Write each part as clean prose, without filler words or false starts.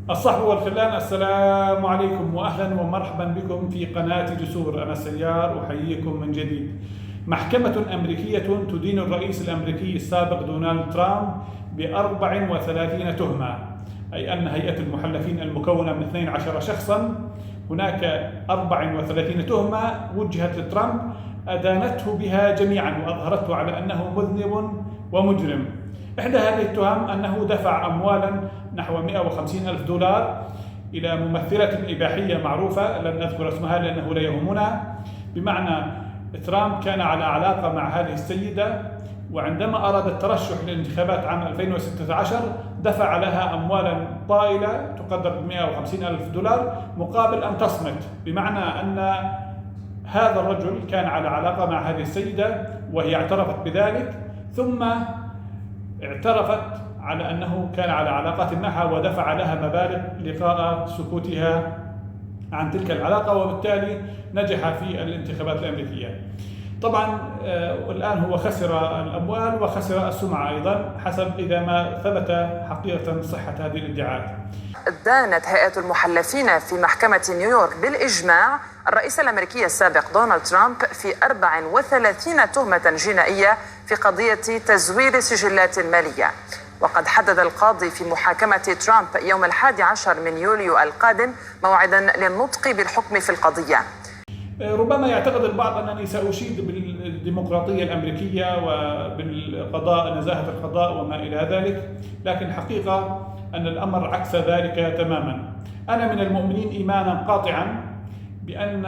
الصحب والخلان، السلام عليكم وأهلا ومرحبا بكم في قناة جسور. أنا سيار أحييكم من جديد. محكمة أمريكية تدين الرئيس الأمريكي السابق دونالد ترامب ب34 تهمة، أي أن هيئة المحلفين المكونة من 12 شخصا، هناك 34 تهمة وجهت لترامب أدانته بها جميعا وأظهرته على أنه مذنب ومجرم. إحدى هذه التهم أنه دفع أموالا نحو 150 ألف دولار إلى ممثلة إباحية معروفة لن أذكر اسمها لأنه لا يهمنا، بمعنى ترامب كان على علاقة مع هذه السيدة، وعندما أراد الترشح للانتخابات عام 2016 دفع لها أموالا طائلة تقدر ب 150 ألف دولار مقابل أن تصمت، بمعنى أن هذا الرجل كان على علاقة مع هذه السيدة وهي اعترفت بذلك، ثم اعترفت على أنه كان على علاقات معها ودفع لها مبالغ لقاء سكوتها عن تلك العلاقة، وبالتالي نجح في الانتخابات الأمريكية. طبعا الآن هو خسر الأموال وخسر السمعة أيضا حسب إذا ما ثبت حقيقة صحة هذه الادعاءات. دانت هيئة المحلفين في محكمة نيويورك بالإجماع الرئيس الأمريكي السابق دونالد ترامب في 34 تهمة جنائية في قضية تزوير سجلات مالية. وقد حدد القاضي في محاكمة ترامب يوم 11 من يوليو القادم موعدا للنطق بالحكم في القضية. ربما يعتقد البعض أنني سأشيد بالديمقراطية الأمريكية وبالقضاء، نزاهة القضاء وما إلى ذلك، لكن الحقيقة أن الأمر عكس ذلك تماما. أنا من المؤمنين إيمانا قاطعا بأن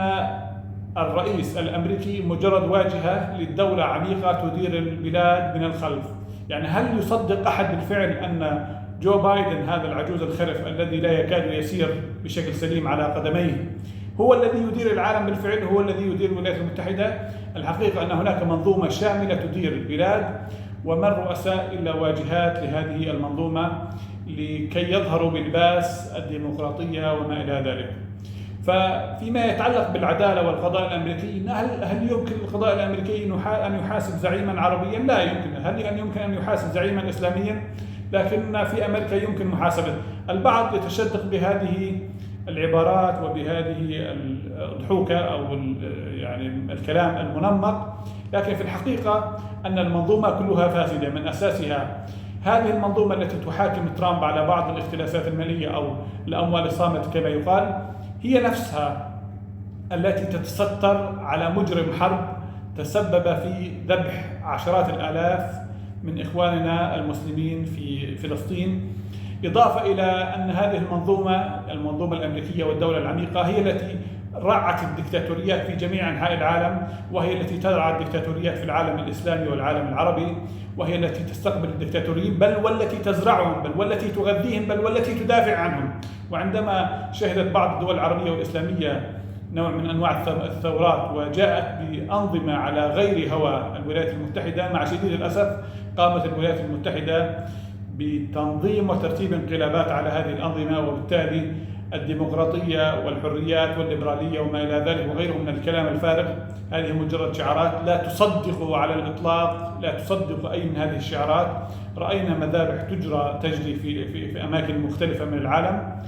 الرئيس الأمريكي مجرد واجهة للدولة عميقة تدير البلاد من الخلف. يعني هل يصدق أحد بالفعل أن جو بايدن هذا العجوز الخرف الذي لا يكاد يسير بشكل سليم على قدميه هو الذي يدير العالم بالفعل، هو الذي يدير الولايات المتحدة؟ الحقيقة أن هناك منظومة شاملة تدير البلاد، وما الرؤساء إلا واجهات لهذه المنظومة لكي يظهروا بلباس الديمقراطية وما إلى ذلك. فيما يتعلق بالعدالة والقضاء الأمريكي، هل يمكن القضاء الأمريكي أن يحاسب زعيما عربيا؟ لا يمكن. هل يمكن أن يحاسب زعيما إسلاميا؟ لكن في أمريكا يمكن محاسبة. البعض يتشدق بهذه العبارات وبهذه الضحوكة أو يعني الكلام المنمق، لكن في الحقيقة أن المنظومة كلها فاسدة من أساسها. هذه المنظومة التي تحاكم ترامب على بعض الاختلاسات المالية أو الأموال الصامتة كما يقال هي نفسها التي تتستر على مجرم حرب تسبب في ذبح عشرات الآلاف من إخواننا المسلمين في فلسطين، إضافة إلى أن هذه المنظومة الأمريكية والدولة العميقة هي التي رعت الدكتاتوريات في جميع أنحاء العالم، وهي التي ترعى الدكتاتوريات في العالم الإسلامي والعالم العربي، وهي التي تستقبل الدكتاتوريين بل والتي تزرعهم بل والتي تغذيهم بل والتي تدافع عنهم. وعندما شهدت بعض الدول العربية والإسلامية نوع من أنواع الثورات وجاءت بأنظمة على غير هوى الولايات المتحدة، مع شديد الأسف قامت الولايات المتحدة بتنظيم وترتيب انقلابات على هذه الأنظمة، وبالتالي الديمقراطية والحريات والليبرالية وما إلى ذلك وغيره من الكلام الفارغ هذه مجرد شعارات لا تصدق على الإطلاق، لا تصدق أي من هذه الشعارات. رأينا مذابح تجري في أماكن مختلفة من العالم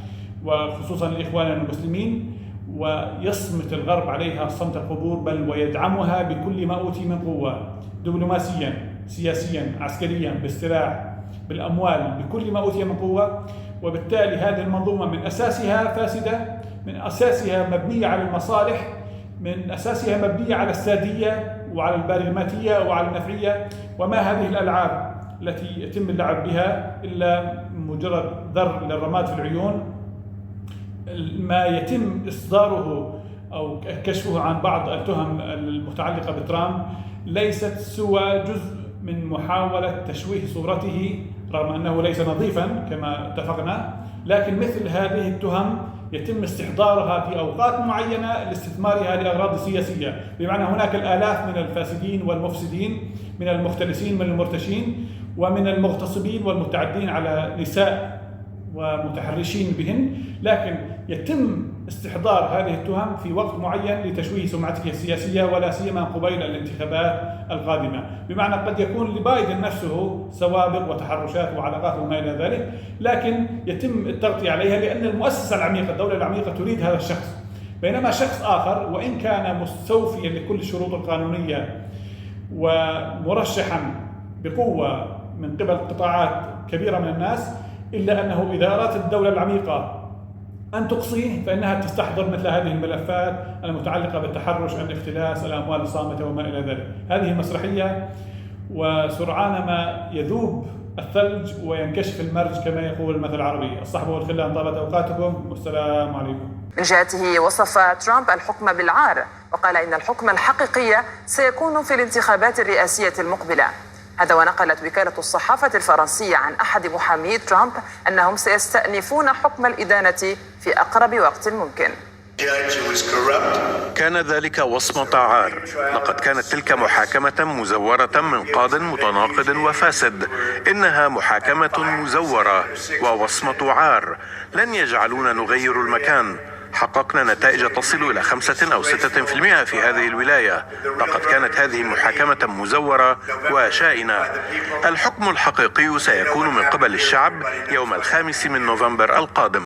وخصوصا لإخواننا المسلمين، ويصمت الغرب عليها صمت القبور، بل ويدعمها بكل ما أوتي من قوة، دبلوماسيا، سياسيا، عسكريا، بالسلاح، بالأموال، بكل ما أوتي من قوة. وبالتالي هذه المنظومة من أساسها فاسدة، من أساسها مبنية على المصالح، من أساسها مبنية على السادية وعلى البراغماتية وعلى النفعية، وما هذه الألعاب التي يتم اللعب بها إلا مجرد ذر للرماد في العيون. ما يتم إصداره أو كشفه عن بعض التهم المتعلقة بترامب ليست سوى جزء من محاولة تشويه صورته، رغم أنه ليس نظيفا كما اتفقنا، لكن مثل هذه التهم يتم استحضارها في أوقات معينة لاستثمارها لأغراض سياسية، بمعنى هناك الآلاف من الفاسدين والمفسدين، من المختلسين من المرتشين ومن المغتصبين والمتعدين على نساء ومتحرشين بهن، لكن يتم استحضار هذه التهم في وقت معين لتشويه سمعته السياسية ولا سيما قبيل الانتخابات القادمة، بمعنى قد يكون لبايدن نفسه سوابق وتحرشات وعلاقات وما إلى ذلك، لكن يتم التغطية عليها لأن المؤسسة العميقة الدولة العميقة تريد هذا الشخص، بينما شخص آخر وإن كان مستوفيا لكل الشروط القانونية ومرشحا بقوة من قبل قطاعات كبيرة من الناس، إلا أنه إذا أرادت الدولة العميقة أن تقصيه فإنها تستحضر مثل هذه الملفات المتعلقة بالتحرش، الاختلاس، الأموال الصامتة وما إلى ذلك. هذه مسرحية، وسرعان ما يذوب الثلج وينكشف المرج كما يقول المثل العربي. الصحبة والخلان طابت أوقاتكم، والسلام عليكم. من جهته وصف ترامب الحكم بالعار، وقال إن الحكم الحقيقي سيكون في الانتخابات الرئاسية المقبلة. هذا ونقلت وكالة الصحافة الفرنسية عن أحد محامي ترامب أنهم سيستأنفون حكم الإدانة في أقرب وقت ممكن. كان ذلك وصمة عار. لقد كانت تلك محاكمة مزورة من قاض متناقض وفاسد. إنها محاكمة مزورة ووصمة عار. لن يجعلونا نغير المكان. حققنا نتائج تصل إلى 5 أو 6% في هذه الولاية. لقد كانت هذه محاكمة مزورة وشائنة. الحكم الحقيقي سيكون من قبل الشعب يوم 5 من نوفمبر القادم.